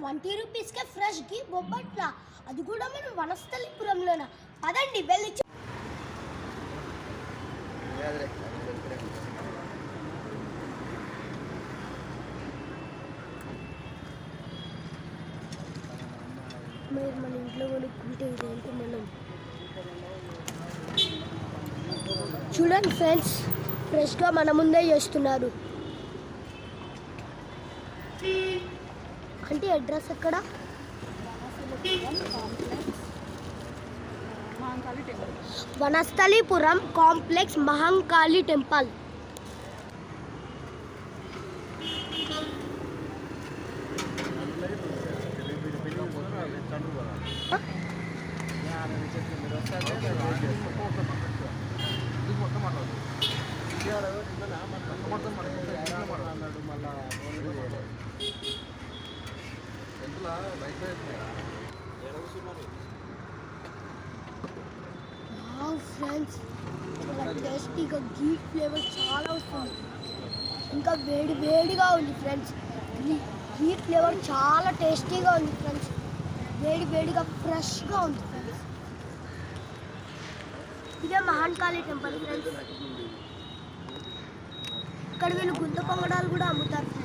20 రూపీస్కే ఫ్రెష్ ఘీ బొబ్బట్ల, అది కూడా మనం వనస్థలిపురంలోన. పదండి వెళ్ళి మీరు మన ఇంట్లో కొనుక్కుంటే ఇదేంటి మనం చూడండి ఫ్రెండ్స్, ఫ్రెష్గా మన ముందే చేస్తున్నారు. అంటే అడ్రస్ ఎక్కడ? Vanasthalipuram complex Mahankali temple. Friends, చాలా టేస్టీగా ఘీ ఫ్లేవర్ చాలా వస్తుంది. ఇంకా వేడి వేడిగా ఉంది ఫ్రెండ్స్. ఘీ ఫ్లేవర్ చాలా టేస్టీగా ఉంది ఫ్రెండ్స్. వేడి వేడిగా ఫ్రెష్గా ఉంది ఫ్రెండ్స్. ఇదే మహంకాళి టెంపుల్ ఫ్రెండ్స్. ఇక్కడ వీళ్ళు గుంత పొంగడాలు కూడా అమ్ముతారు ఫ్రెండ్స్.